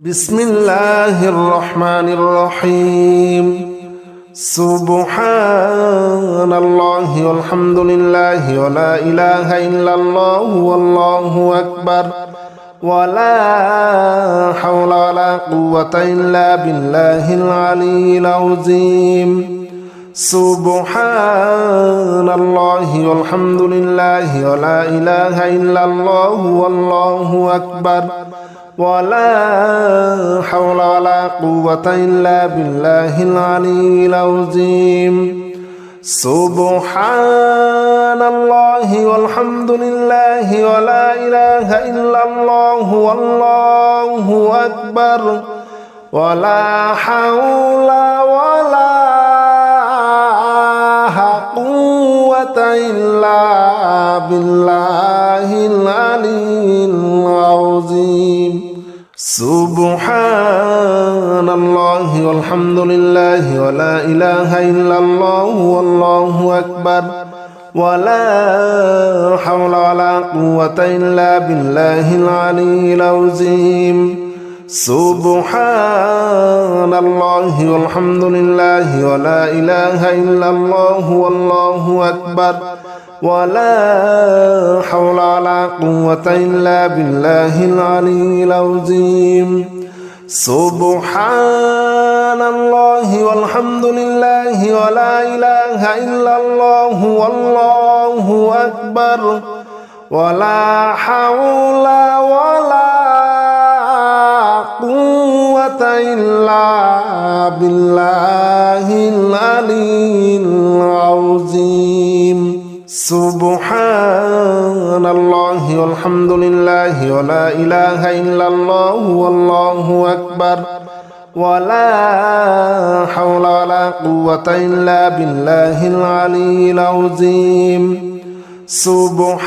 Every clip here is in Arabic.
بسم الله الرحمن الرحيم سبحان الله والحمد لله ولا إله إلا الله والله أكبر ولا حول ولا قوة إلا بالله العلي العظيم سبحان الله والحمد لله ولا إله إلا الله والله أكبر ولا حول ولا قوة إلا بالله العلي العظيم سبحان الله والحمد لله ولا إله إلا الله والله أكبر ولا حول ولا قوة إلا بالله العلي العظيم سبحان الله والحمد لله ولا إله إلا الله والله أكبر ولا حول ولا قوة إلا بالله العلي العظيم سبحان الله والحمد لله ولا إله إلا الله والله أكبر ولا حول ولا قوة إلا بالله العلي العظيم سبحان الله والحمد لله ولا إله إلا الله والله أكبر ولا حول ولا قوة إلا بالله العلي العظيم سبحان الله والحمد لله ولا إله إلا الله والله أكبر ولا حول ولا قوة إلا بالله العلي العظيم سبحان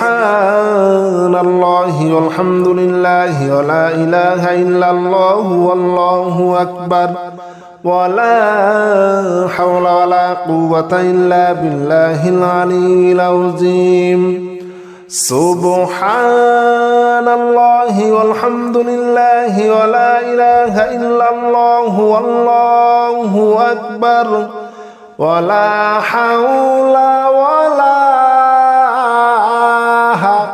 الله والحمد لله ولا إله إلا الله والله أكبر ولا حول ولا قوة إلا بالله العلي العظيم سبحان الله والحمد لله ولا إله إلا الله والله أكبر ولا حول ولا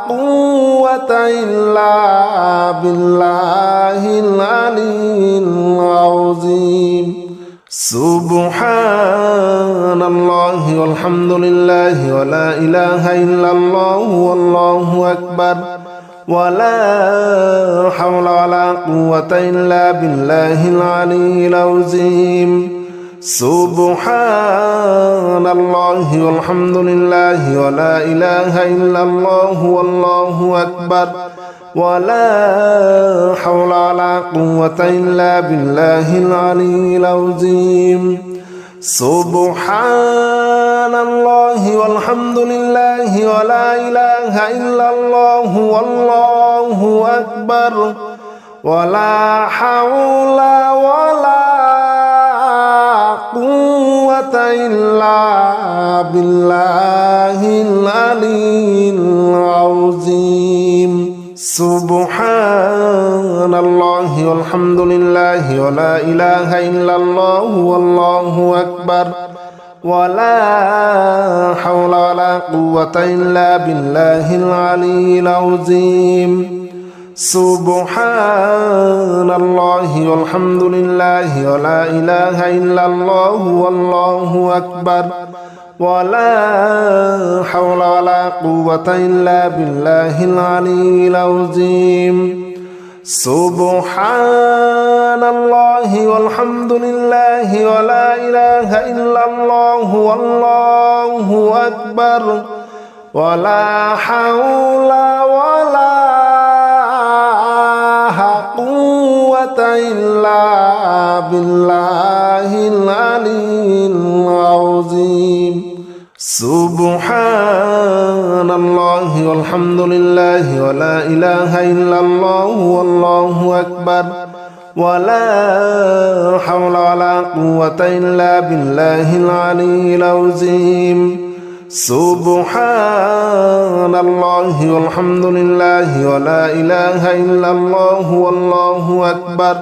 قوة إلا بالله العلي العظيم سبحان الله والحمد لله ولا إله إلا الله والله أكبر ولا حول ولا قوة إلا بالله العلي العظيم سبحان الله والحمد لله ولا إله إلا الله والله أكبر ولا حول ولا قوة إلا بالله العلي العظيم سبحان الله والحمد لله ولا إله إلا الله والله أكبر ولا حول ولا قوة إلا بالله العلي العظيم سبحان الله والحمد لله ولا إله إلا الله والله أكبر ولا حول ولا قوة إلا بالله العلي العظيم سبحان الله والحمد لله ولا إله إلا الله والله أكبر ولا حول ولا قوة إلا بالله العلي العظيم سبحان الله والحمد لله ولا إله إلا الله والله أكبر ولا حول ولا قوة إلا بالله العلي العظيم سبحان الله والحمد لله ولا إله إلا الله والله أكبر ولا حول ولا قوة إلا بالله العلي العظيم سبحان الله والحمد لله ولا إله إلا الله والله أكبر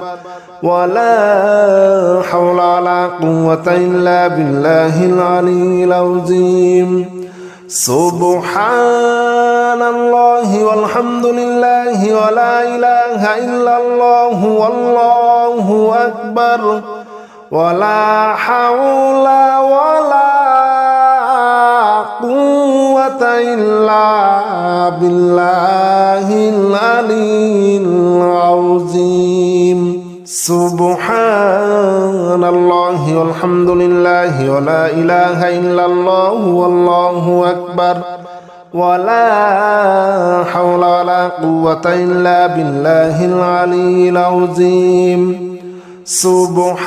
ولا حول ولا قوة إلا بالله العلي العظيم سبحان الله والحمد لله ولا إله إلا الله والله أكبر ولا حول ولا قوة إلا بالله العلي العظيم سبحان الله والحمد لله ولا إله إلا الله والله أكبر ولا حول ولا قوة إلا بالله العلي العظيم سبحان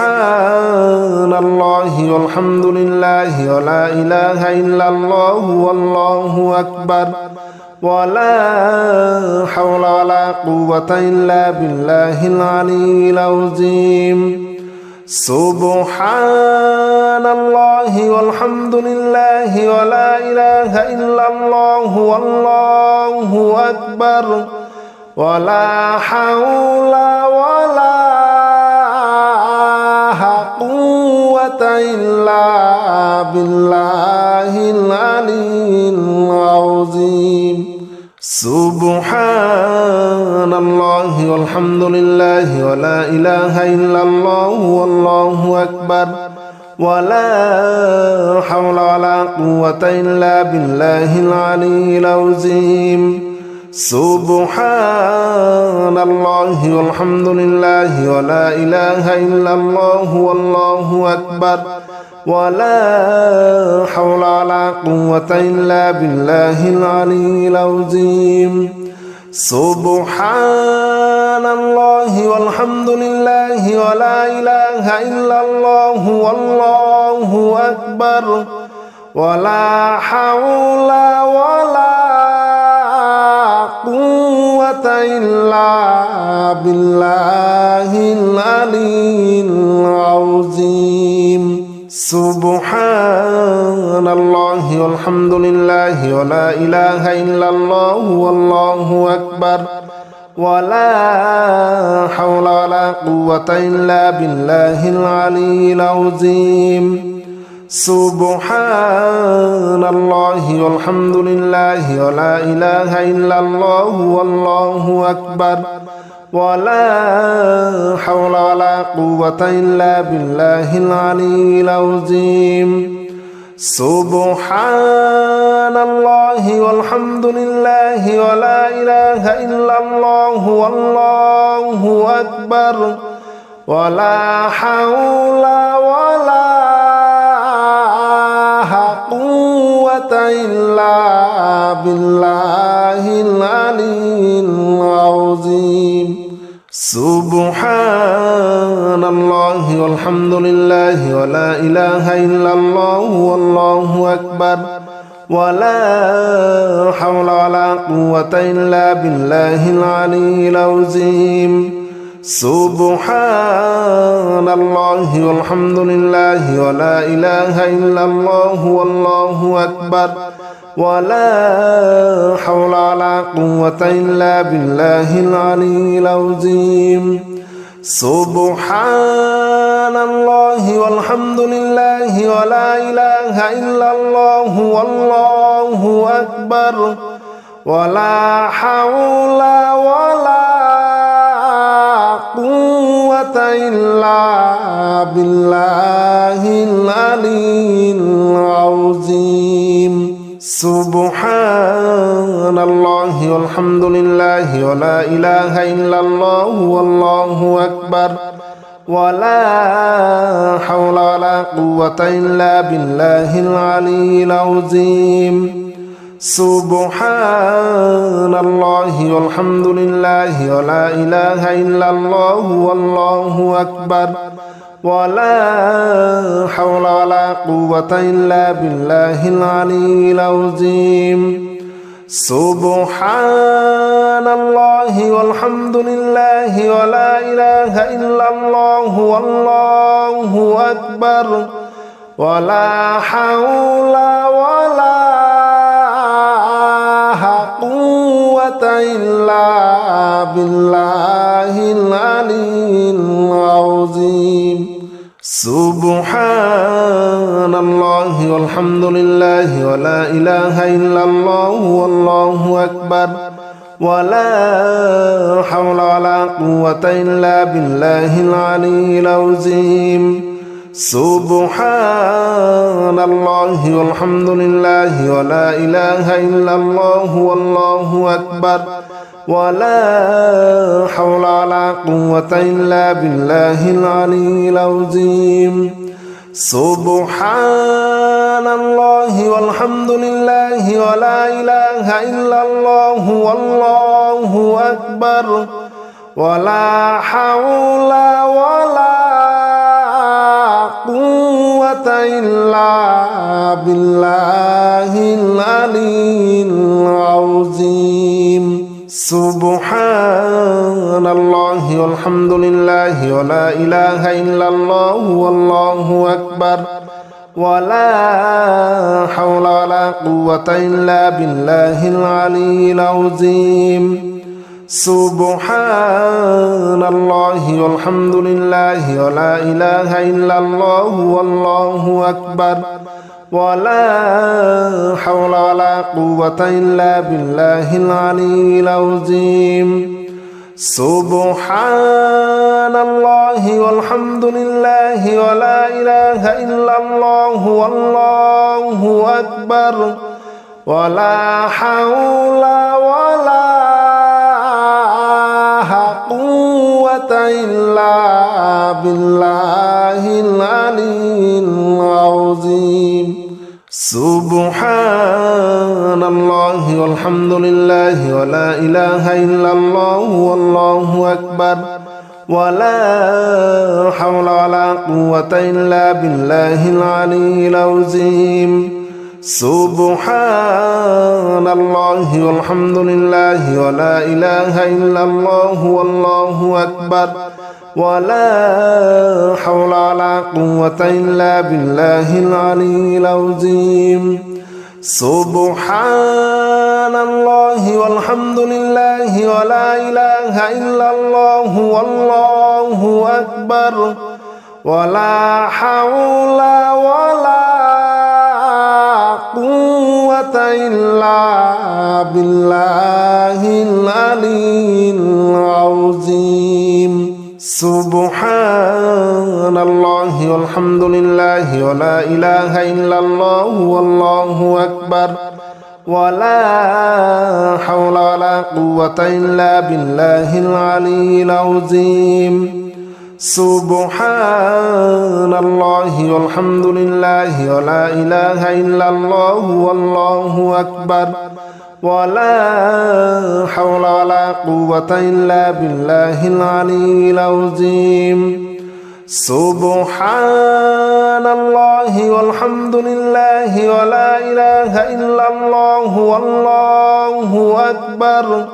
الله والحمد لله ولا إله إلا الله والله أكبر ولا حول ولا قوة إلا بالله العلي العظيم سبحان الله والحمد لله ولا إله إلا الله والله أكبر ولا حول ولا قوة إلا بالله العلي العظيم سبحان الله والحمد لله ولا إله إلا الله والله أكبر ولا حول ولا قوة إلا بالله العلي العظيم سبحان الله والحمد لله ولا إله إلا الله والله أكبر ولا حول ولا قوة إلا بالله العلي العظيم سبحان الله والحمد لله ولا إله إلا الله والله أكبر ولا حول ولا قوة إلا بالله العلي العظيم سبحان الله والحمد لله ولا إله إلا الله والله أكبر ولا حول ولا قوة إلا بالله العلي العظيم سبحان الله والحمد لله ولا إله إلا الله والله أكبر ولا حول ولا قوة إلا بالله العلي العظيم سبحان الله والحمد لله ولا إله إلا الله والله أكبر ولا حول ولا قوة إلا بالله العلي العظيم سبحان الله والحمد لله ولا إله إلا الله والله أكبر ولا حول ولا قوة إلا بالله العلي العظيم سبحان الله والحمد لله ولا إله إلا الله والله أكبر ولا حول ولا قوة إلا بالله العلي العظيم سبحان الله والحمد لله ولا إله إلا الله والله أكبر ولا حول ولا قوة إلا بالله العلي العظيم سبحان الله والحمد لله ولا إله إلا الله والله أكبر ولا حول ولا قوة إلا بالله العلي العظيم سبحان الله والحمد لله ولا إله إلا الله والله أكبر ولا حول ولا قوة إلا بالله العلي العظيم سبحان الله والحمد لله ولا إله إلا الله والله أكبر ولا حول ولا قوة إلا بالله العلي العظيم العظيم سبحان الله والحمد لله ولا إله إلا الله والله أكبر ولا حول ولا قوة إلا بالله العلي العظيم سبحان الله والحمد لله ولا إله إلا الله والله أكبر ولا حول ولا قوة إلا بالله العلي العظيم سبحان الله والحمد لله ولا إله إلا الله والله أكبر ولا حول ولا قوة إلا بالله العلي العظيم سبحان الله والحمد لله ولا إله إلا الله والله أكبر ولا حول ولا قوة إلا بالله العلي العظيم سبحان الله والحمد لله ولا إله إلا الله والله أكبر ولا حول ولا قوة إلا بالله العلي العظيم سبحان الله والحمد لله ولا إله إلا الله والله أكبر ولا حول ولا قوة إلا بالله العلي العظيم سبحان الله والحمد لله ولا إله إلا الله والله أكبر ولا حول ولا قوة إلا بالله العلي العظيم سبحان الله والحمد لله ولا إله إلا الله والله أكبر ولا حول ولا قوة إلا بالله العلي العظيم سبحان الله والحمد لله ولا إله إلا الله والله أكبر ولا حول ولا قوة إلا بالله العلي العظيم سبحان الله والحمد لله ولا إله إلا الله والله أكبر ولا حول ولا قوة إلا بالله العلي العظيم سبحان الله والحمد لله ولا إله إلا الله والله أكبر ولا حول ولا قوة إلا بالله العلي العظيم سبحان الله والحمد لله ولا إله إلا الله والله أكبر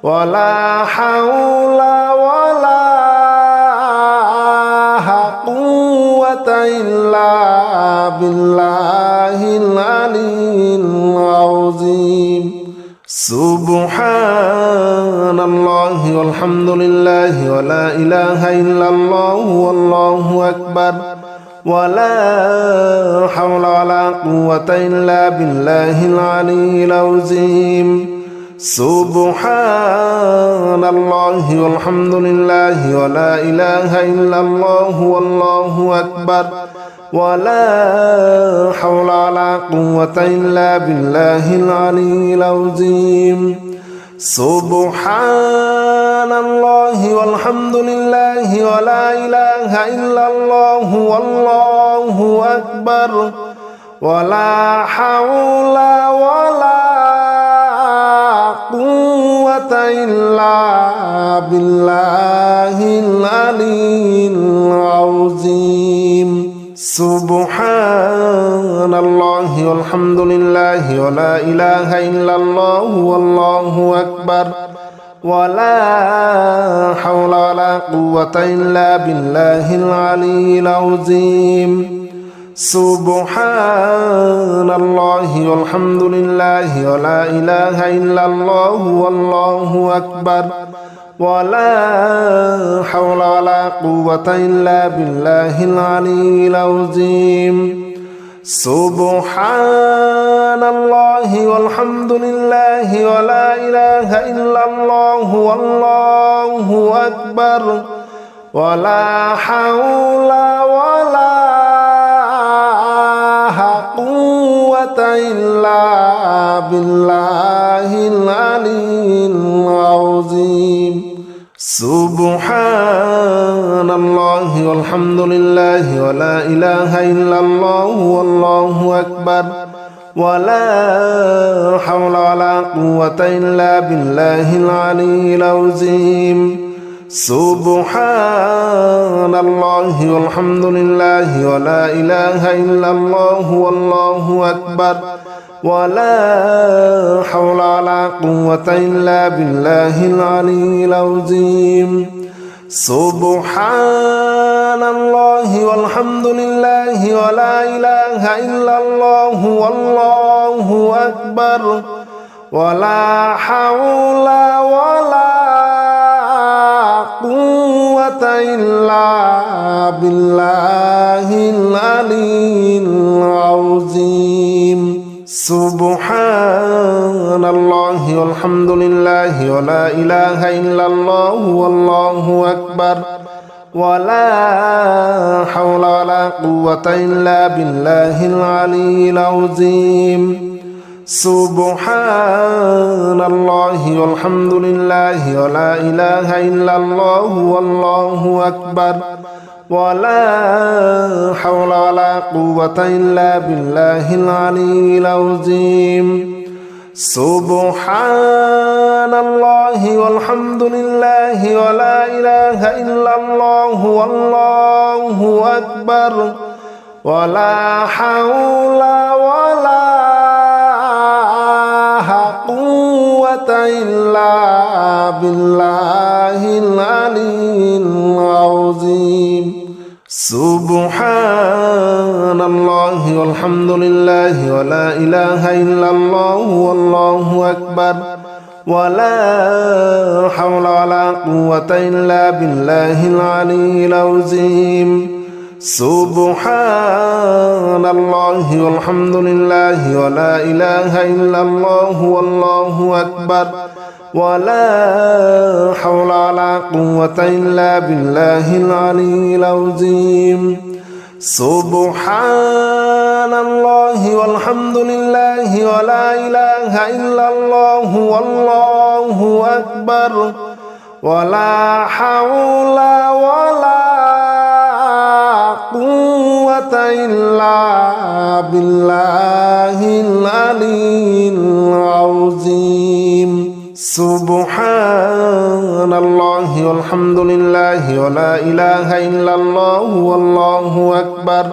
ولا حول ولا قوة إلا بالله العلي العظيم سبحان الله والحمد لله ولا إله إلا الله والله أكبر ولا حول ولا قوة إلا بالله العلي العظيم سبحان الله والحمد لله ولا إله إلا الله والله أكبر ولا حول ولا قوة إلا بالله العلي العظيم سبحان الله والحمد لله ولا إله إلا الله والله أكبر ولا حول ولا قوة إلا بالله العلي العظيم سبحان الله والحمد لله ولا إله إلا الله والله أكبر ولا حول ولا قوة إلا بالله العلي العظيم سبحان الله والحمد لله ولا إله إلا الله والله أكبر ولا حول ولا قوة إلا بالله العلي العظيم سبحان الله والحمد لله ولا إله إلا الله والله أكبر ولا حول ولا قوة إلا بالله العلي العظيم سبحان الله والحمد لله ولا إله إلا الله والله أكبر ولا حول ولا قوة إلا بالله العلي العظيم سبحان الله والحمد لله ولا إله إلا الله والله أكبر ولا حول ولا قوة إلا بالله العلي العظيم سبحان الله والحمد لله ولا إله إلا الله والله أكبر ولا حول ولا قوة إلا بالله العلي العظيم سبحان الله والحمد لله ولا إله إلا الله والله أكبر ولا حول ولا قوة إلا بالله العلي العظيم سبحان الله والحمد لله ولا إله إلا الله والله أكبر ولا حول ولا قوة إلا بالله العلي العظيم سبحان الله والحمد لله ولا إله إلا الله والله أكبر ولا حول ولا قوة إلا بالله العلي العظيم سبحان الله والحمد لله ولا إله إلا الله والله أكبر ولا حول ولا قوة إلا بالله العلي العظيم سبحان الله والحمد لله ولا إله إلا الله والله أكبر ولا حول ولا قوة إلا بالله العلي العظيم سبحان الله والحمد لله ولا إله إلا الله والله أكبر ولا حول ولا قوة إلا بالله العلي العظيم سبحان الله والحمد لله ولا إله إلا الله والله أكبر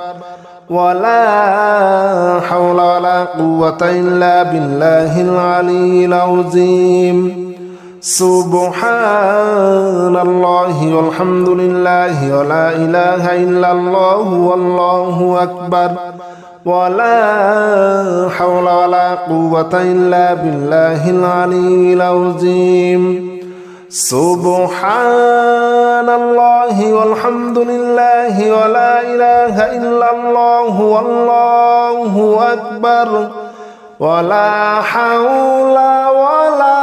ولا حول ولا قوة إلا بالله العلي العظيم سبحان الله والحمد لله ولا إله إلا الله والله أكبر ولا حول ولا قوة إلا بالله العلي العظيم سبحان الله والحمد لله ولا إله إلا الله والله أكبر ولا حول ولا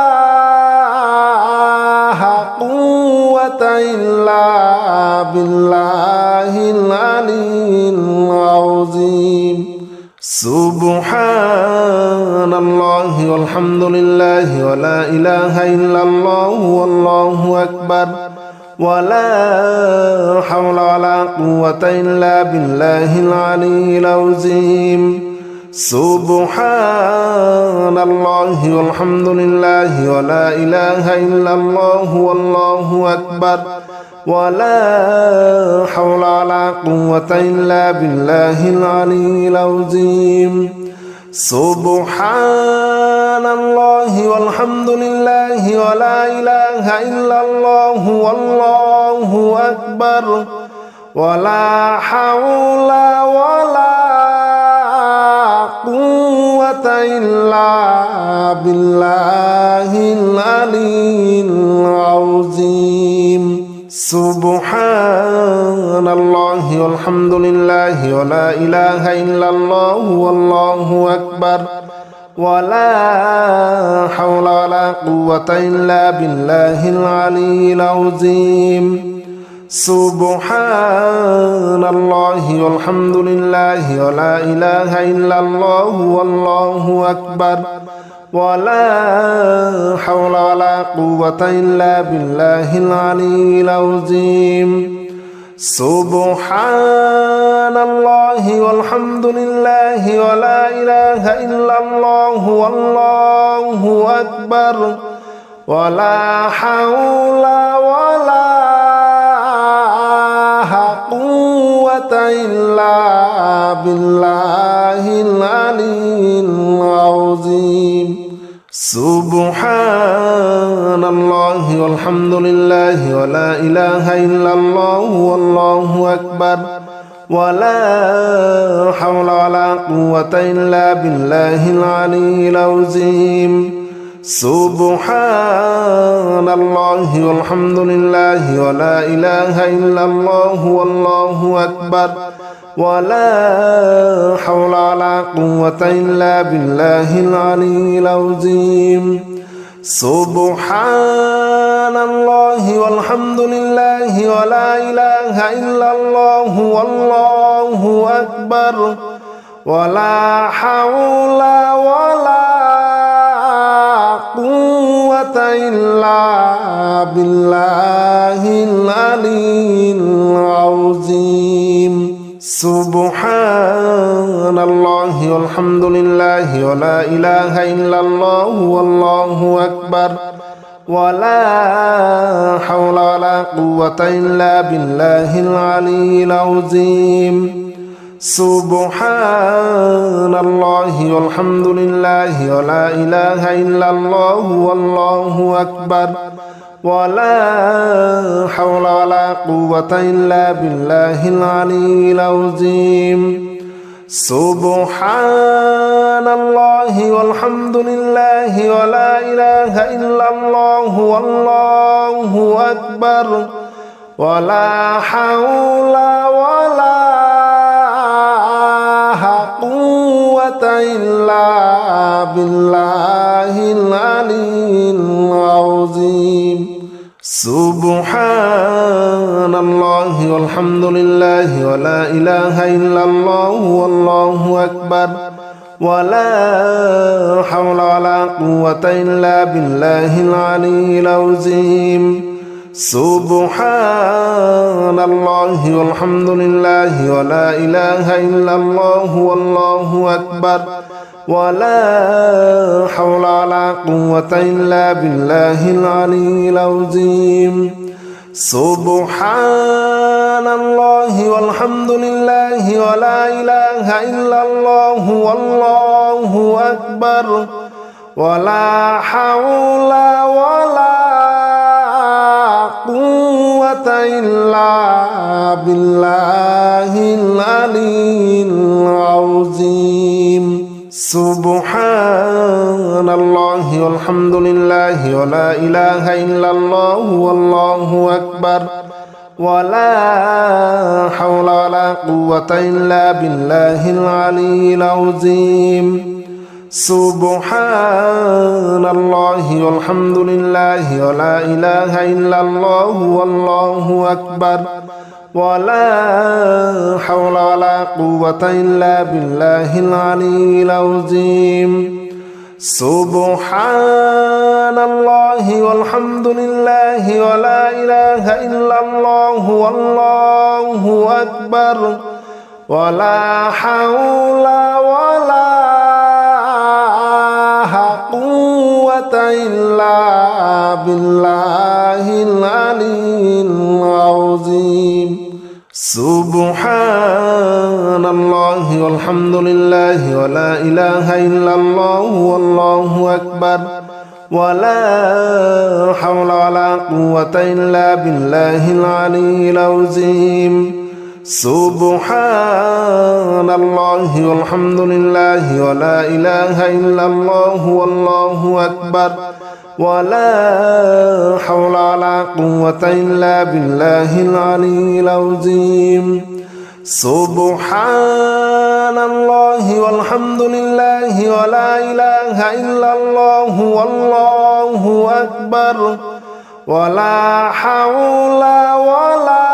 قوة إلا بالله العلي العظيم سبحان الله والحمد لله ولا إله إلا الله والله أكبر ولا حول ولا قوة إلا بالله العلي العظيم سبحان الله والحمد لله ولا إله إلا الله والله أكبر ولا حول ولا قوة إلا بالله العلي العظيم سبحان الله والحمد لله ولا إله إلا الله والله أكبر ولا حول ولا قوة إلا بالله العلي العظيم سبحان الله والحمد لله ولا إله إلا الله والله أكبر ولا حول ولا قوة إلا بالله العلي العظيم سبحان الله والحمد لله ولا إله إلا الله والله أكبر ولا حول ولا قوة إلا بالله العلي العظيم سبحان الله والحمد لله ولا إله إلا الله والله أكبر ولا حول ولا قوة إلا بالله العلي العظيم سبحان الله والحمد لله ولا إله إلا الله والله أكبر ولا حول ولا قوة إلا بالله العلي العظيم سبحان الله والحمد لله ولا إله إلا الله والله أكبر ولا حول ولا قوة إلا بالله العلي العظيم سبحان الله والحمد لله ولا إله إلا الله والله أكبر ولا حول ولا قوة إلا بالله العلي العظيم سبحان الله والحمد لله ولا إله إلا الله والله أكبر ولا حول ولا قوة إلا بالله العلي العظيم سبحان الله والحمد لله ولا إله إلا الله والله أكبر ولا حول ولا قوة إلا بالله العلي العظيم سبحان الله والحمد لله ولا إله إلا الله والله أكبر ولا حول ولا قوة إلا بالله العلي العظيم سبحان الله والحمد لله ولا إله إلا الله والله أكبر ولا حول ولا قوة إلا بالله العلي العظيم سبحان الله والحمد لله ولا إله إلا الله والله أكبر ولا حول ولا قوة إلا بالله العلي العظيم سبحان الله والحمد لله ولا إله إلا الله والله أكبر ولا حول ولا قوة إلا بالله العلي العظيم سبحان الله والحمد لله ولا إله إلا الله والله أكبر ولا حول ولا قوة إلا بالله العلي العظيم سبحان الله والحمد لله ولا إله إلا الله والله أكبر ولا حول ولا قوة إلا بالله العلي العظيم سبحان الله والحمد لله ولا إله إلا الله والله أكبر ولا حول ولا قوة إلا بالله العلي العظيم سبحان الله والحمد لله ولا إله إلا الله والله أكبر ولا حول ولا قوة إلا بالله العلي العظيم سبحان الله والحمد لله ولا إله إلا الله والله أكبر ولا حول ولا قوة إلا بالله العلي العظيم سبحان الله والحمد لله ولا إله إلا الله والله أكبر ولا حول ولا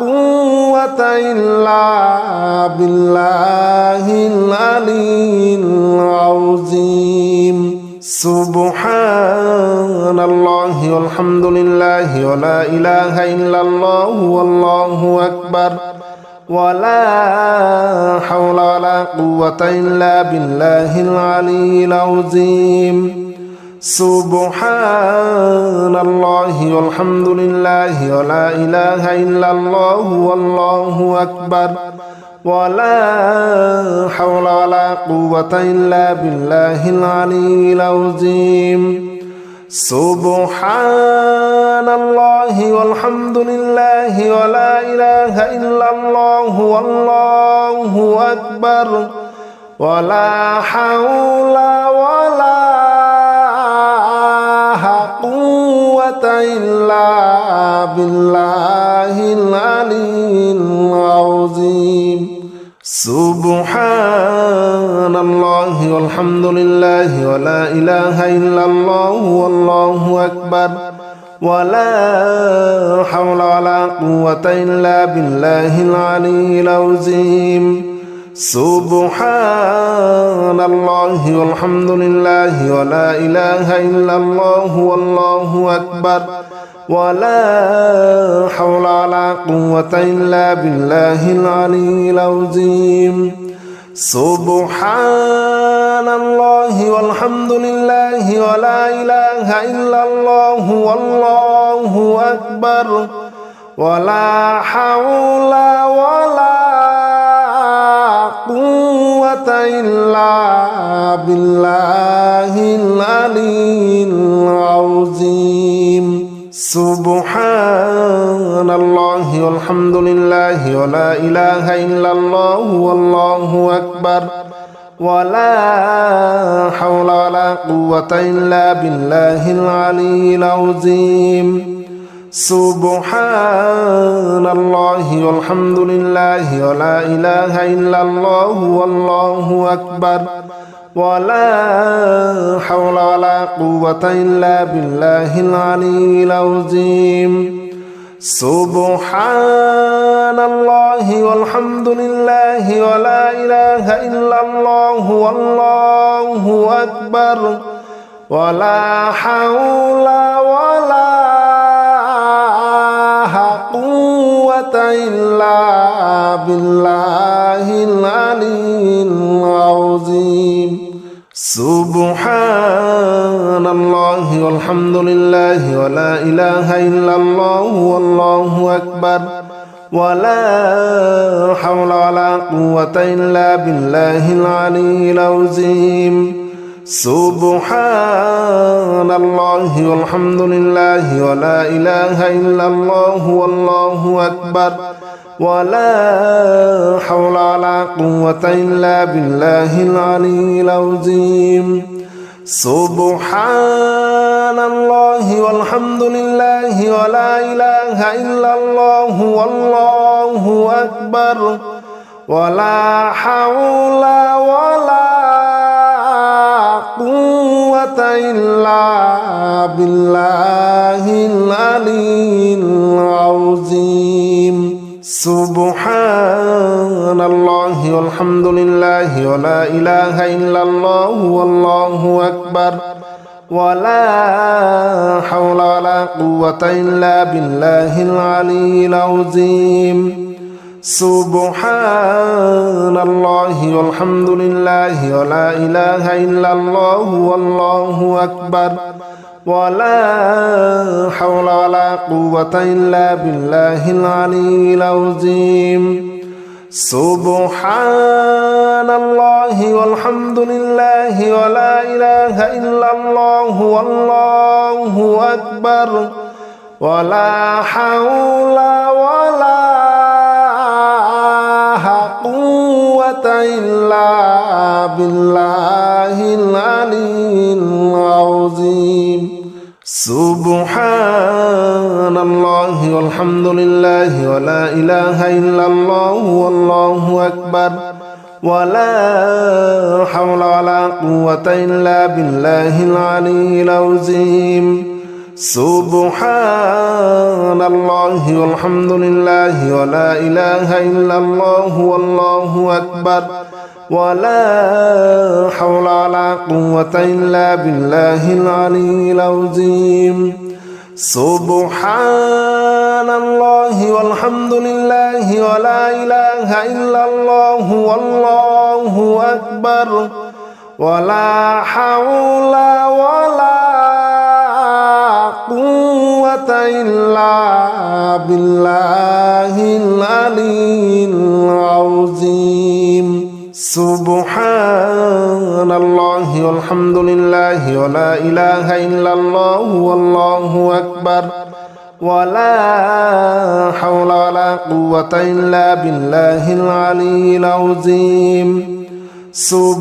قوة إلا بالله العلي العظيم سبحان الله والحمد لله ولا إله إلا الله والله أكبر ولا حول ولا قوة إلا بالله العلي العظيم سبحان الله والحمد لله ولا إله إلا الله والله أكبر ولا حول ولا قوة إلا بالله العلي العظيم سبحان الله والحمد لله ولا إله إلا الله والله أكبر ولا حول ولا قوة إلا بالله العلي العظيم سبحان الله والحمد لله ولا إله إلا الله والله أكبر ولا حول ولا قوة إلا بالله العلي العظيم سبحان الله والحمد لله ولا إله إلا الله والله أكبر ولا حول ولا قوة إلا بالله العلي العظيم سبحان الله والحمد لله ولا إله إلا الله والله أكبر ولا حول ولا قوة إلا بالله العلي العظيم سبحان الله والحمد لله ولا إله إلا الله والله أكبر ولا حول ولا قوة إلا بالله العلي العظيم سبحان الله والحمد لله ولا إله إلا الله والله أكبر ولا حول ولا قوة إلا بالله العلي العظيم سبحان الله والحمد لله ولا إله إلا الله والله أكبر ولا حول ولا قوة إلا بالله العلي العظيم سبحان الله والحمد لله ولا إله إلا الله والله أكبر ولا حول ولا قوة إلا بالله العلي العظيم سبحان الله والحمد لله ولا إله إلا الله والله أكبر ولا حول ولا قوة إلا بالله العلي العظيم سبحان الله والحمد لله ولا إله إلا الله والله أكبر ولا حول ولا قوة إلا بالله العلي العظيم سبحان الله والحمد لله ولا إله إلا الله والله أكبر ولا حول ولا قوة إلا بالله العلي العظيم سبحان الله والحمد لله ولا إله إلا الله والله أكبر ولا حول ولا قوة إلا بالله العلي العظيم سبحان الله والحمد لله ولا إله إلا الله والله أكبر ولا حول ولا إلا بالله العلي العظيم سبحان الله والحمد لله ولا إله إلا الله والله أكبر ولا حول ولا قوة إلا بالله العلي العظيم سبحان الله والحمد لله ولا إله إلا الله والله أكبر ولا حول ولا قوة إلا بالله العلي العظيم سبحان الله والحمد لله ولا إله إلا الله والله أكبر ولا حول ولا قوة إلا بالله العلي العظيم سبحان الله والحمد لله ولا إله إلا الله والله أكبر ولا حول ولا قوة إلا بالله العلي العظيم سبحان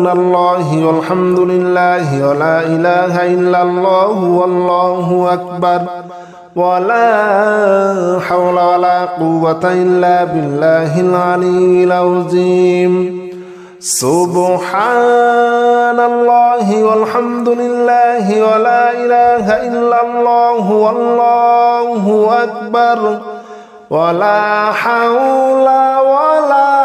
الله والحمد لله ولا إله إلا الله والله أكبر ولا حول ولا قوة إلا بالله العلي العظيم سبحان الله والحمد لله ولا إله إلا الله والله أكبر ولا حول ولا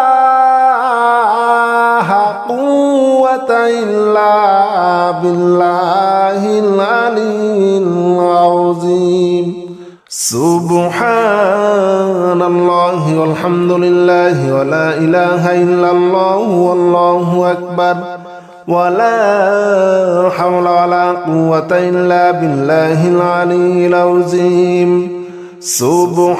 قوة إلا بالله العلي العظيم سبحان الله والحمد لله ولا إله إلا الله والله أكبر ولا حول ولا قوة إلا بالله العلي العظيم سبحان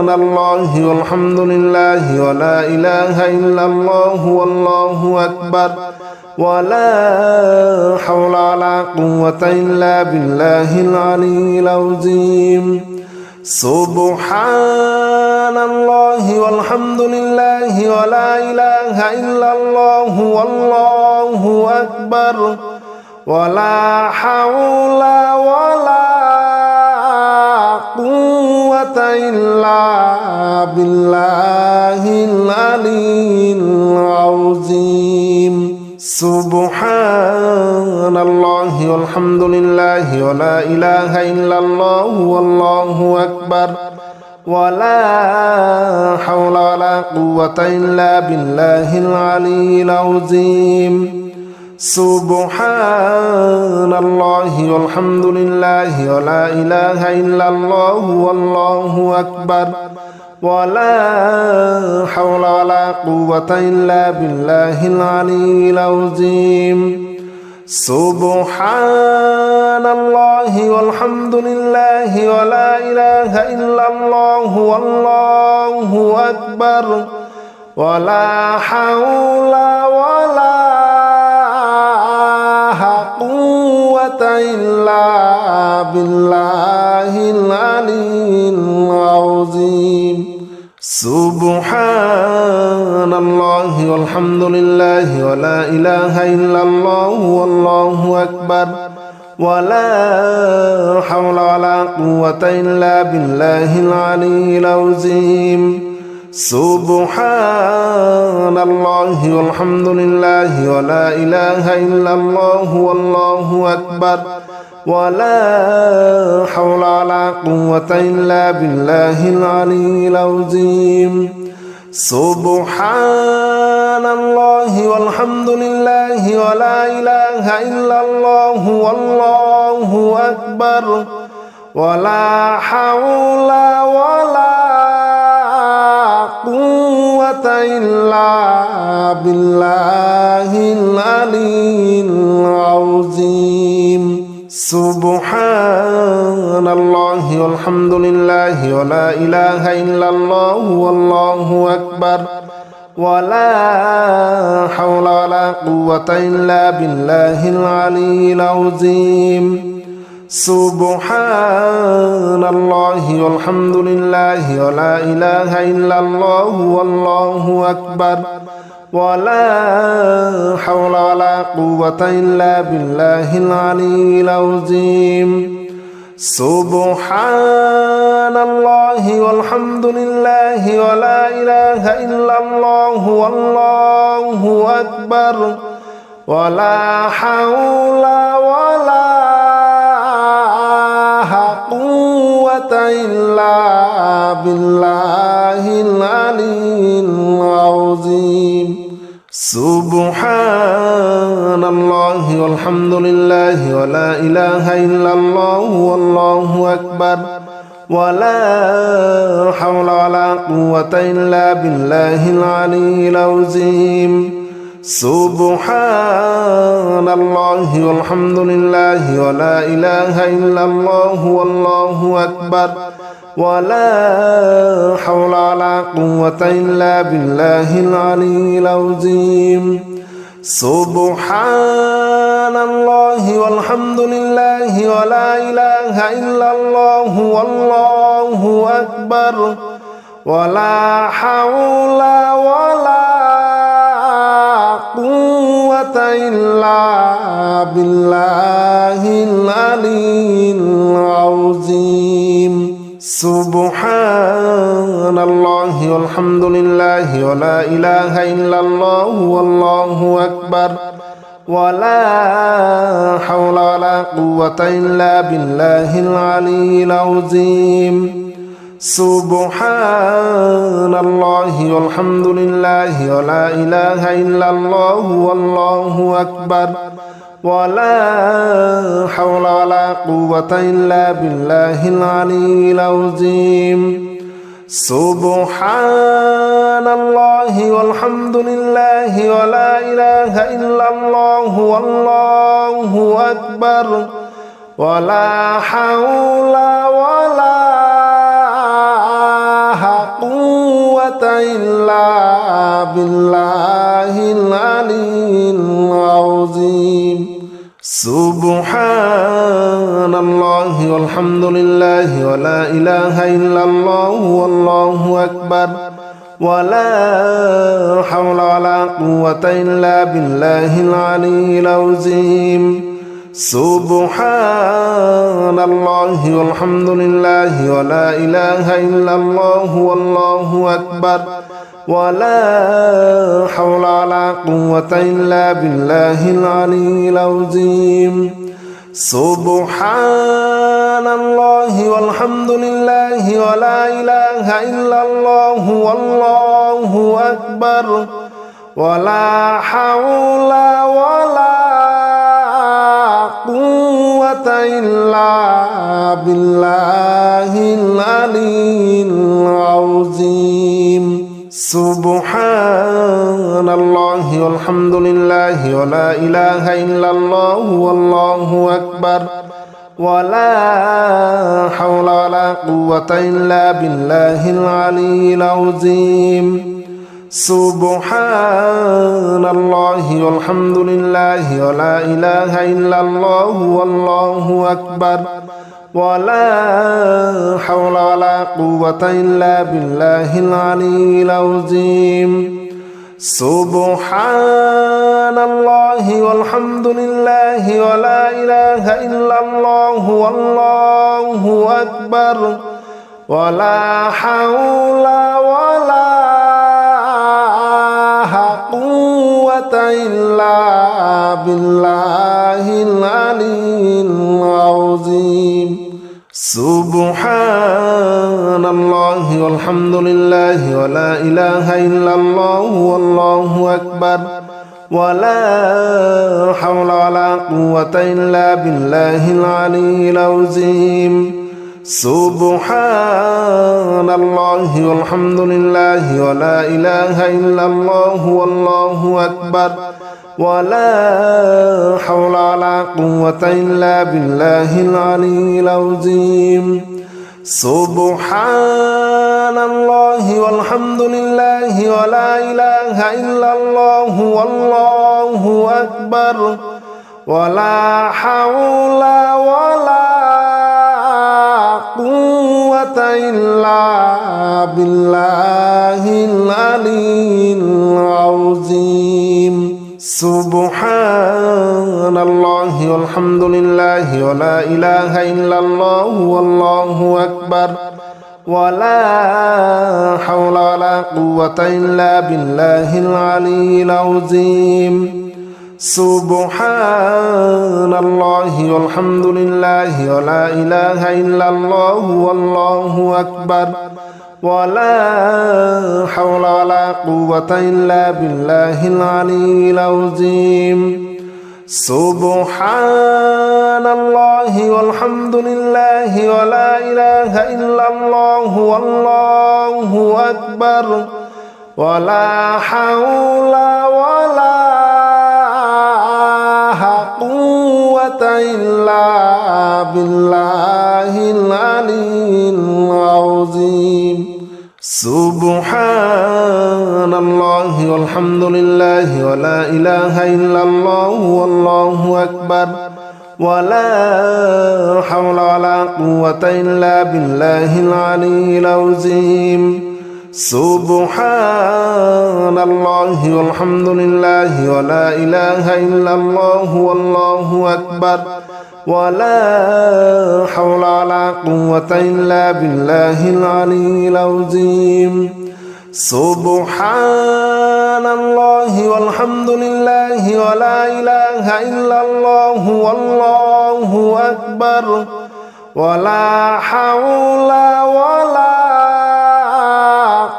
الله والحمد لله ولا إله إلا الله والله أكبر ولا حول ولا قوة إلا بالله العلي العظيم سبحان الله والحمد لله ولا إله إلا الله والله أكبر ولا حول ولا قوة إلا بالله العلي العظيم سبحان الله والحمد لله ولا إله إلا الله والله أكبر ولا حول ولا قوة إلا بالله العلي العظيم سبحان الله والحمد لله ولا إله إلا الله والله أكبر ولا حول ولا قوة إلا بالله العلي العظيم سبحان الله والحمد لله ولا إله إلا الله والله أكبر ولا حول ولا قوة إلا بالله العلي العظيم سبحان الله والحمد لله ولا إله إلا الله والله أكبر ولا حول ولا قوة إلا بالله العلي العظيم سبحان الله والحمد لله ولا إله إلا الله والله أكبر ولا حول ولا قوة إلا بالله العلي العظيم سبحان الله والحمد لله ولا إله إلا الله والله أكبر ولا حول ولا قوة إلا بالله العلي العظيم سبحان الله والحمد لله ولا إله إلا الله والله أكبر ولا حول ولا قوة إلا بالله العلي العظيم سبحان الله والحمد لله ولا إله إلا الله والله أكبر ولا حول ولا قوة إلا بالله العلي العظيم سبحان الله والحمد لله ولا إله إلا الله والله أكبر ولا حول ولا قوة إلا بالله العلي العظيم سبحان الله والحمد لله ولا إله إلا الله والله أكبر ولا حول ولا قوة إلا بالله العلي العظيم سبحان الله والحمد لله ولا إله إلا الله والله أكبر ولا حول ولا قوة إلا بالله العلي العظيم سبحان الله والحمد لله ولا إله إلا الله والله أكبر ولا حول ولا قوة إلا بالله العلي العظيم سبحان الله والحمد لله ولا إله إلا الله والله أكبر ولا حول ولا قوة إلا بالله العلي العظيم سبحان الله والحمد لله ولا إله إلا الله والله أكبر ولا حول ولا قوة إلا بالله العلي العظيم سبحان الله والحمد لله ولا إله إلا الله والله أكبر ولا حول ولا قوة إلا بالله العلي العظيم سبحان الله والحمد لله ولا إله إلا الله والله أكبر ولا حول ولا قوة إلا بالله العلي العظيم سبحان الله والحمد لله ولا إله إلا الله والله أكبر ولا حول ولا قوة إلا بالله العلي العظيم سبحان الله والحمد لله ولا إله إلا الله والله أكبر ولا حول ولا قوة إلا بالله العلي العظيم سبحان الله والحمد لله ولا إله إلا الله والله أكبر ولا حول ولا قوة إلا بالله العلي العظيم سبحان الله والحمد لله ولا إله إلا الله والله أكبر ولا حول ولا قوة إلا بالله العلي العظيم سبحان الله والحمد لله ولا إله إلا الله والله أكبر ولا حول ولا قوة إلا بالله العلي العظيم سبحان الله والحمد لله ولا إله إلا الله والله أكبر ولا حول ولا قوة إلا بالله العلي العظيم سبحان الله والحمد لله ولا إله إلا الله والله أكبر ولا حول ولا قوة إلا بالله العلي العظيم سبحان الله والحمد لله ولا إله إلا الله والله أكبر ولا حول ولا إلا بالله العلي العظيم سبحان الله والحمد لله ولا إله إلا الله والله أكبر ولا حول ولا قوة إلا بالله العلي العظيم سبحان الله والحمد لله ولا إله إلا الله والله أكبر ولا حول ولا قوة إلا بالله العلي العظيم سبحان الله والحمد لله ولا إله إلا الله والله أكبر ولا حول ولا قوة إلا بالله العلي العظيم سبحان الله والحمد لله ولا إله إلا الله والله أكبر ولا حول ولا قوة إلا بالله العلي العظيم سبحان الله والحمد لله ولا إله إلا الله والله أكبر ولا حول ولا قوة إلا بالله العلي العظيم سبحان الله والحمد لله ولا إله إلا الله والله أكبر ولا حول ولا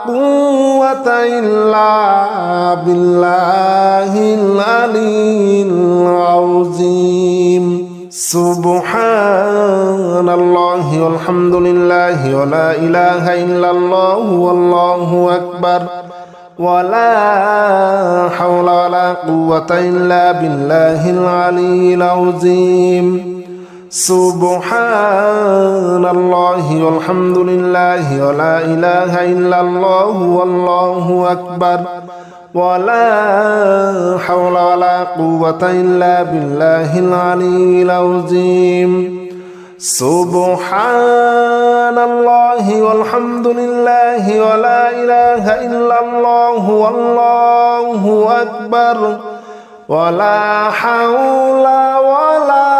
قوة إلا بالله العلي العظيم سبحان الله والحمد لله ولا إله إلا الله والله أكبر ولا حول ولا قوة إلا بالله العلي العظيم سبحان الله والحمد لله ولا إله إلا الله والله أكبر ولا حول ولا قوة إلا بالله العلي العظيم سبحان الله والحمد لله ولا إله إلا الله والله أكبر ولا حول ولا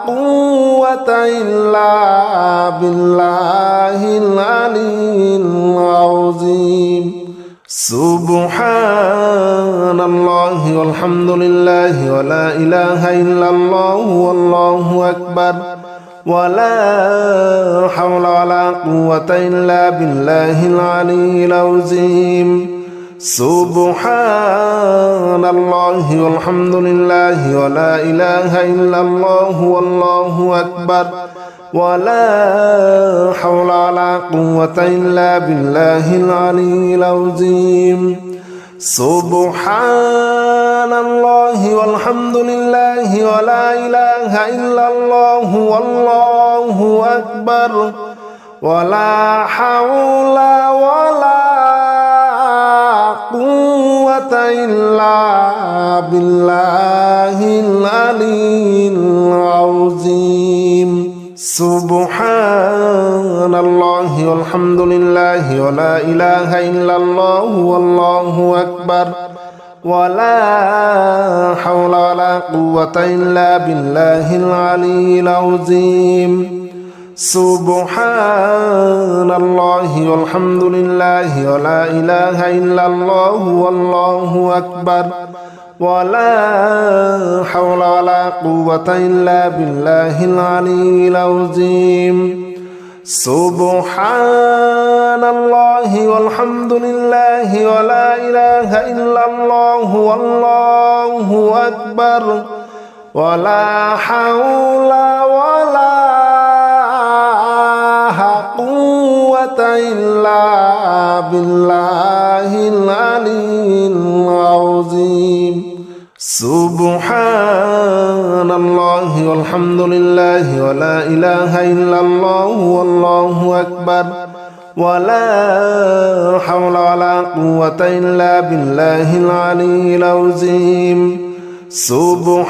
قوة إلا بالله العلي العظيم سبحان الله والحمد لله ولا إله إلا الله والله أكبر ولا حول ولا قوة إلا بالله العلي العظيم سبحان الله والحمد لله ولا إله إلا الله والله أكبر ولا حول ولا قوة إلا بالله العلي العظيم سبحان الله والحمد لله ولا إله إلا الله والله أكبر ولا حول ولا قوة إلا بالله العلي العظيم سبحان الله والحمد لله ولا إله إلا الله والله أكبر ولا حول ولا قوة إلا بالله العلي العظيم سبحان الله والحمد لله ولا إله إلا الله والله أكبر ولا حول ولا قوة إلا بالله العلي العظيم سبحان الله والحمد لله ولا إله إلا الله والله أكبر ولا حول ولا قوة إلا بالله العلي العظيم سبحان الله والحمد لله ولا إله إلا الله والله أكبر ولا حول ولا قوة إلا بالله العلي العظيم سبحان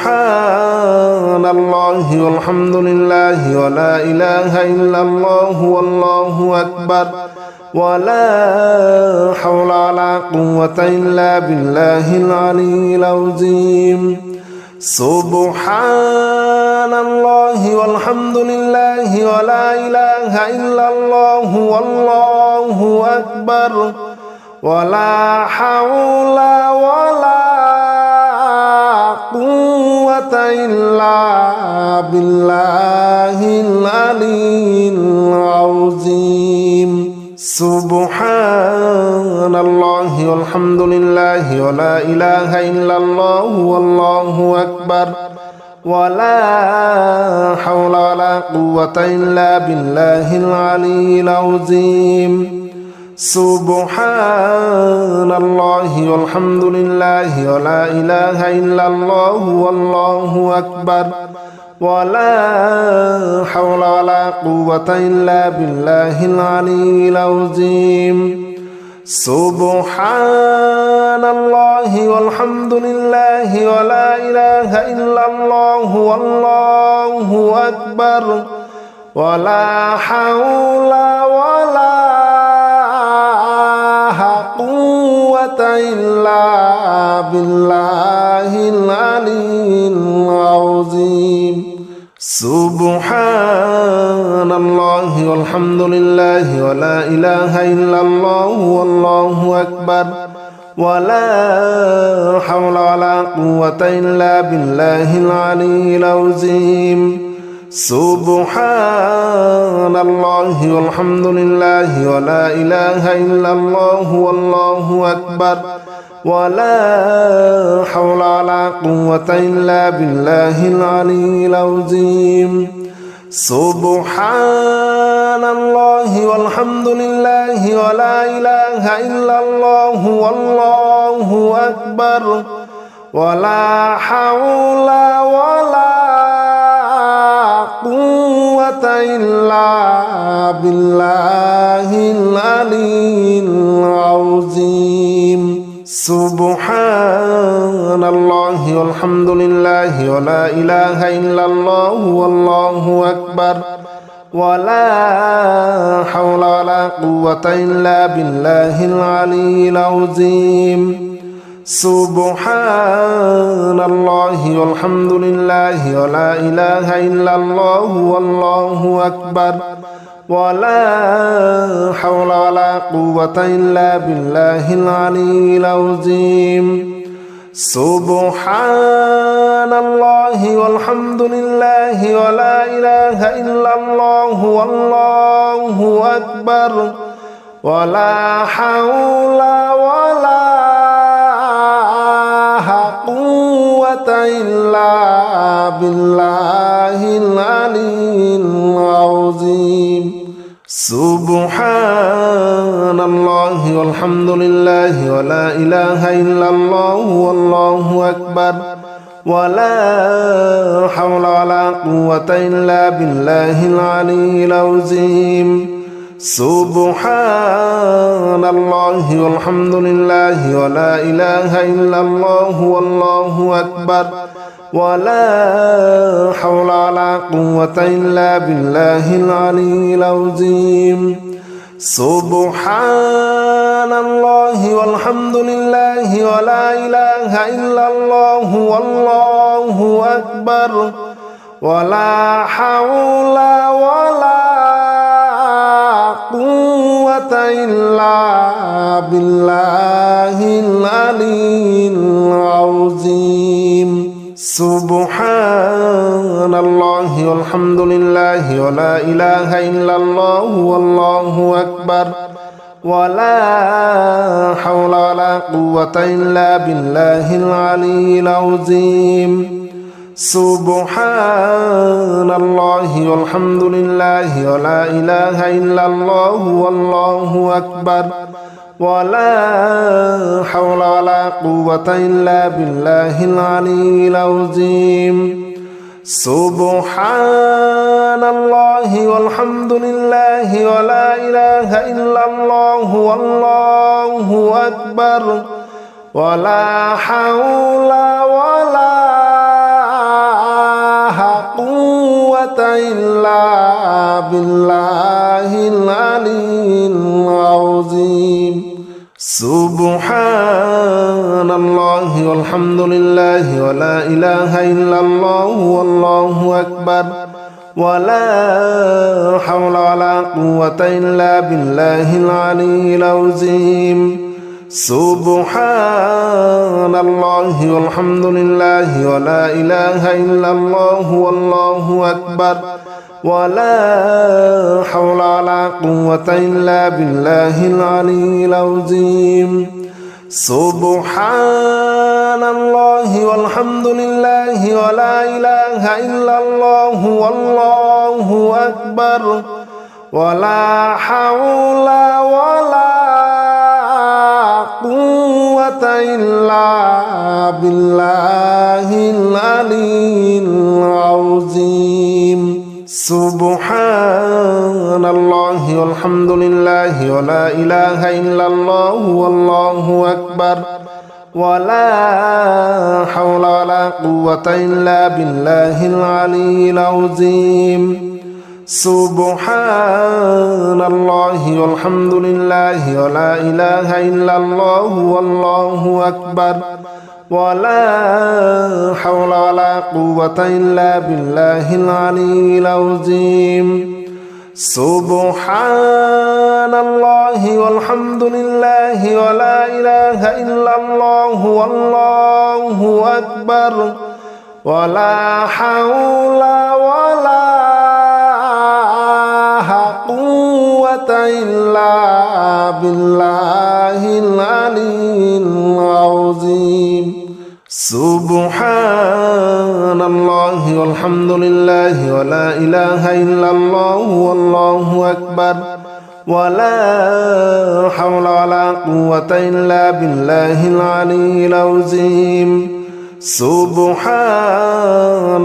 الله والحمد لله ولا إله إلا الله والله أكبر ولا حول ولا قوة إلا بالله العلي العظيم سبحان الله والحمد لله ولا إله إلا الله والله أكبر ولا حول ولا قوة إلا بالله العلي العظيم سبحان الله والحمد لله ولا إله إلا الله والله أكبر ولا حول ولا قوة إلا بالله العلي العظيم سبحان الله والحمد لله ولا إله إلا الله والله أكبر ولا حول ولا قوة إلا بالله العلي العظيم سبحان الله والحمد لله ولا إله إلا الله والله أكبر ولا حول ولا قوة إلا بالله العلي العظيم سبحان الله والحمد لله ولا إله إلا الله والله أكبر ولا حول ولا قوة إلا بالله العلي العظيم سبحان الله والحمد لله ولا إله إلا الله والله أكبر ولا حول ولا قوة إلا بالله العلي العظيم سبحان الله والحمد لله ولا إله إلا الله والله أكبر ولا حول ولا قوة إلا بالله العلي العظيم سبحان الله والحمد لله ولا إله إلا الله والله أكبر ولا حول ولا قوة إلا بالله العلي العظيم سبحان الله والحمد لله ولا إله إلا الله والله أكبر ولا حول ولا قوة إلا بالله العلي العظيم سبحان الله والحمد لله ولا إله إلا الله والله أكبر ولا حول ولا قوة إلا بالله العلي العظيم سبحان الله والحمد لله ولا إله إلا الله والله أكبر ولا حول ولا قوة إلا بالله العلي العظيم سبحان الله والحمد لله ولا إله إلا الله والله أكبر ولا حول ولا قوة إلا بالله العلي العظيم سبحان الله والحمد لله ولا إله إلا الله والله أكبر ولا حول ولا قوة إلا بالله العلي العظيم سبحان الله والحمد لله ولا إله إلا الله والله أكبر ولا حول ولا قوة إلا بالله العلي العظيم سبحان الله والحمد لله ولا إله إلا الله والله أكبر ولا حول ولا قوة إلا بالله العلي العظيم سبحان الله والحمد لله ولا إله إلا الله والله أكبر ولا حول ولا إلا بالله العلي العظيم سبحان الله والحمد لله ولا إله إلا الله والله أكبر ولا حول ولا قوة إلا بالله العلي العظيم سبحان الله والحمد لله ولا إله إلا الله والله أكبر ولا حول ولا قوة إلا بالله العلي العظيم سبحان الله والحمد لله ولا إله إلا الله والله أكبر ولا حول ولا قوة إلا بالله العلي العظيم سبحان الله والحمد لله ولا إله إلا الله والله أكبر ولا حول ولا قوة إلا بالله العلي العظيم سبحان الله والحمد لله ولا إله إلا الله والله أكبر ولا حول ولا قوة إلا بالله العلي العظيم سبحان الله والحمد لله ولا إله إلا الله والله أكبر ولا حول ولا قوة إلا بالله العلي العظيم سبحان الله والحمد لله ولا إله إلا الله والله أكبر ولا حول ولا قوة إلا بالله العلي العظيم سبحان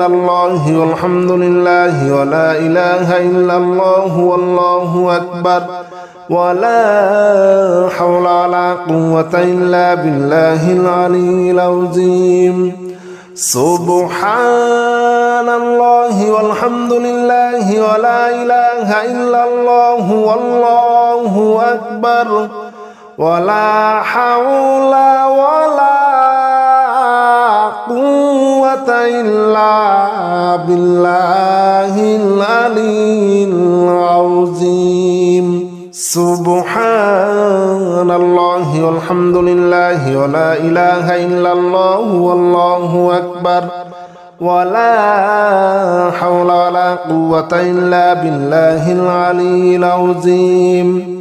الله والحمد لله ولا إله إلا الله والله أكبر ولا حول ولا قوة إلا بالله العلي العظيم سبحان الله والحمد لله ولا إله إلا الله والله أكبر ولا حول ولا قوة إلا بالله العلي العظيم سبحان الله والحمد لله ولا إله إلا الله والله أكبر ولا حول ولا قوة إلا بالله العلي العظيم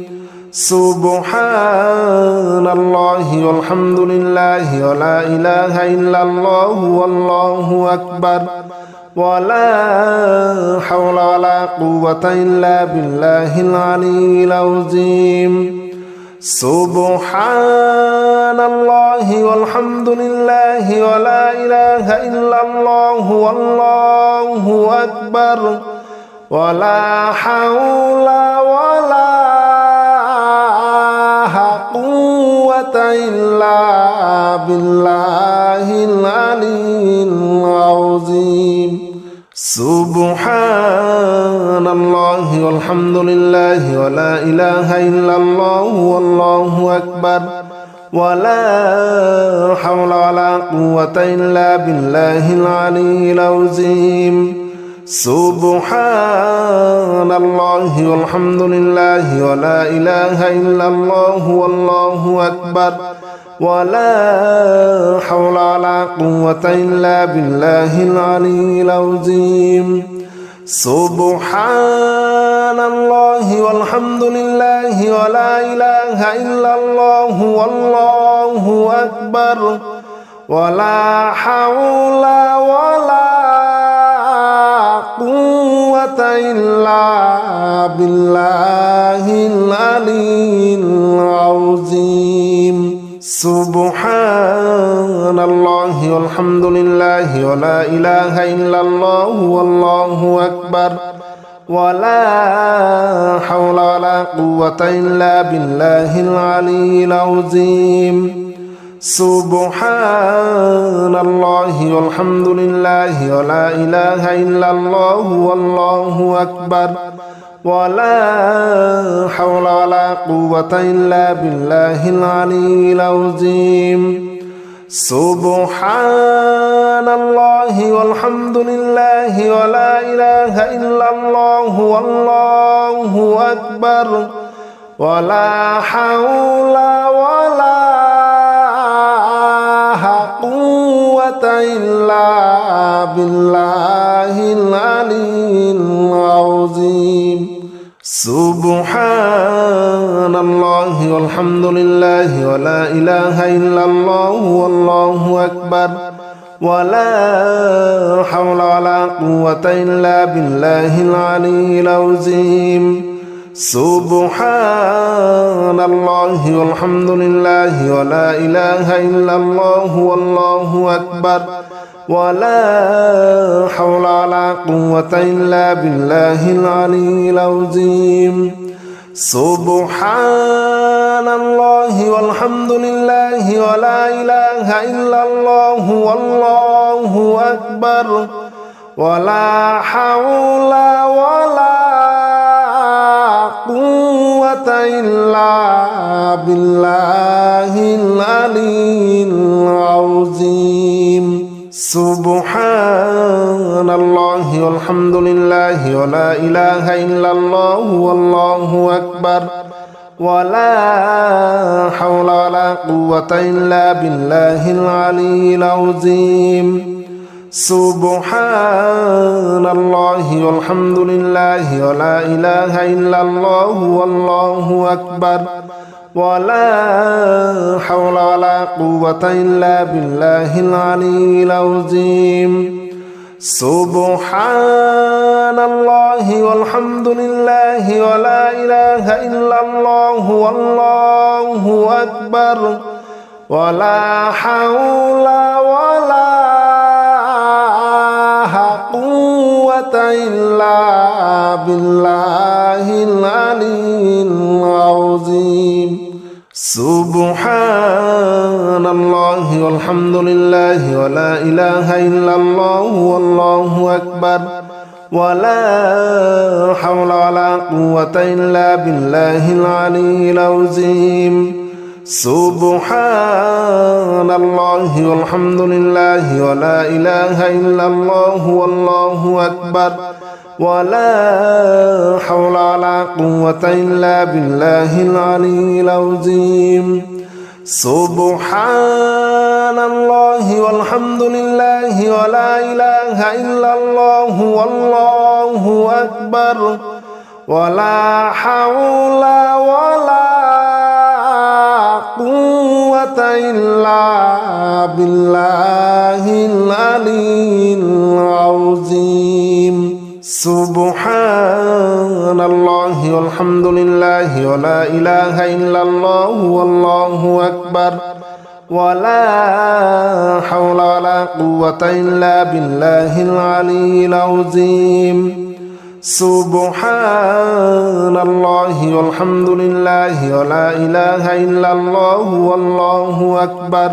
سبحان الله والحمد لله ولا إله إلا الله والله أكبر ولا حول ولا قوة إلا بالله العلي العظيم سبحان الله والحمد لله ولا إله إلا الله والله أكبر ولا حول ولا قوة إلا بالله العلي العظيم سبحان الله والحمد لله ولا إله إلا الله والله أكبر ولا حول ولا قوة إلا بالله العلي العظيم سبحان الله والحمد لله ولا إله إلا الله والله أكبر ولا حول ولا قوة إلا بالله العلي العظيم سبحان الله والحمد لله ولا إله إلا الله والله أكبر ولا حول ولا قوة إلا بالله العلي العظيم سبحان الله والحمد لله ولا إله إلا الله والله أكبر ولا حول ولا قوة إلا بالله العلي العظيم سبحان الله والحمد لله ولا إله إلا الله والله أكبر ولا حول ولا قوة إلا بالله العلي العظيم سبحان الله والحمد لله ولا إله إلا الله والله أكبر ولا حول ولا قوة إلا بالله العلي العظيم سبحان الله والحمد لله ولا إله إلا الله والله أكبر ولا حول ولا قوة إلا بالله العلي العظيم سبحان الله والحمد لله ولا إله إلا الله والله أكبر ولا حول ولا قوة إلا بالله العلي العظيم سبحان الله والحمد لله ولا إله إلا الله والله أكبر ولا حول ولا قوة إلا بالله العلي العظيم سبحان الله والحمد لله ولا إله إلا الله والله أكبر ولا حول ولا قوة إلا بالله العلي العظيم سبحان الله والحمد لله ولا إله إلا الله والله أكبر ولا حول ولا قوة إلا بالله العلي العظيم سبحان الله والحمد لله ولا إله إلا الله والله أكبر ولا حول ولا قوة إلا بالله العلي العظيم سبحان الله والحمد لله ولا إله إلا الله والله أكبر ولا حول ولا قوة إلا بالله العلي العظيم سبحان الله والحمد لله ولا إله إلا الله والله أكبر ولا حول ولا قوة إلا بالله العلي العظيم سبحان الله والحمد لله ولا إله إلا الله والله أكبر ولا حول ولا قوة إلا بالله العلي العظيم سبحان الله والحمد لله ولا إله إلا الله والله أكبر ولا حول ولا قوة إلا بالله العلي العظيم سبحان الله والحمد لله ولا إله إلا الله والله أكبر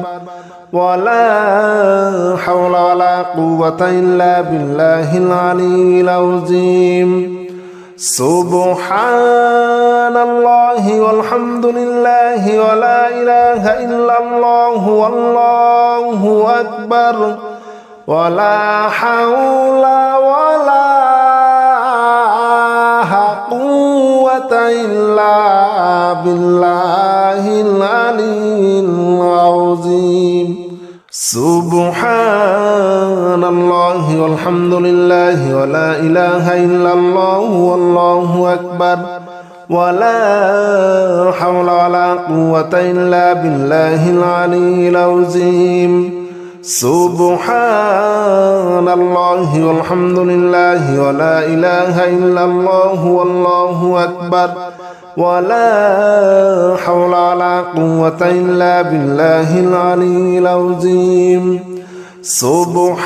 ولا حول ولا قوة إلا بالله العلي العظيم سبحان الله والحمد لله ولا إله إلا الله والله أكبر ولا حول ولا قوة إلا بالله العلي العظيم سبحان الله والحمد لله ولا إله إلا الله والله أكبر ولا حول ولا قوة إلا بالله العلي العظيم سبحان الله والحمد لله ولا إله إلا الله والله أكبر ولا حول ولا قوة إلا بالله العلي العظيم سبحان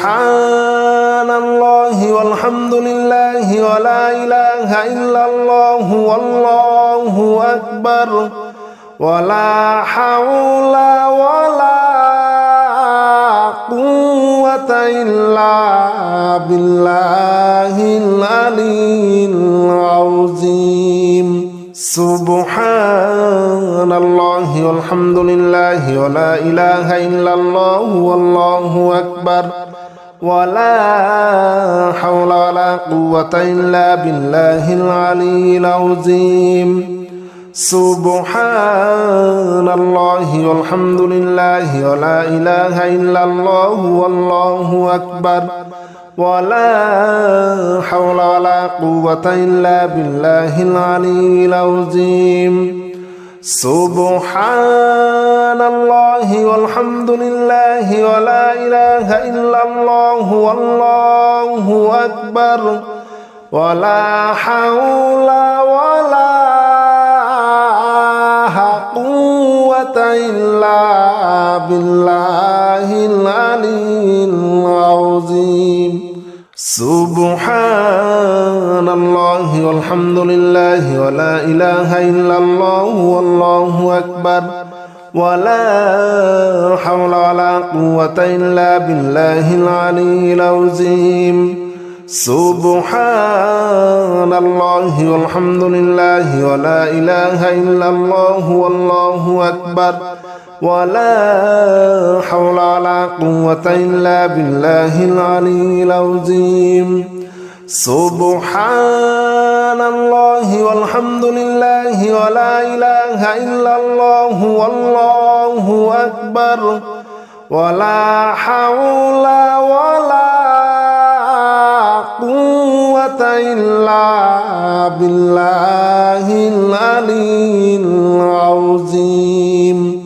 الله والحمد لله ولا إله إلا الله والله أكبر ولا حول ولا إلا بالله العلي العظيم سبحان الله والحمد لله ولا إله إلا الله والله أكبر ولا حول ولا قوة إلا بالله العلي العظيم سبحان الله والحمد لله ولا إله إلا الله والله أكبر ولا حول ولا قوة إلا بالله العلي العظيم سبحان الله والحمد لله ولا إله إلا الله والله أكبر ولا حول ولا قوة إلا بالله العلي العظيم سبحان الله والحمد لله ولا إله إلا الله والله أكبر ولا حول ولا قوة إلا بالله العلي العظيم سبحان الله والحمد لله ولا إله إلا الله والله أكبر ولا حول ولا قوة إلا بالله العلي العظيم سبحان الله والحمد لله ولا إله إلا الله والله أكبر ولا حول ولا قوة إلا بالله العلي العظيم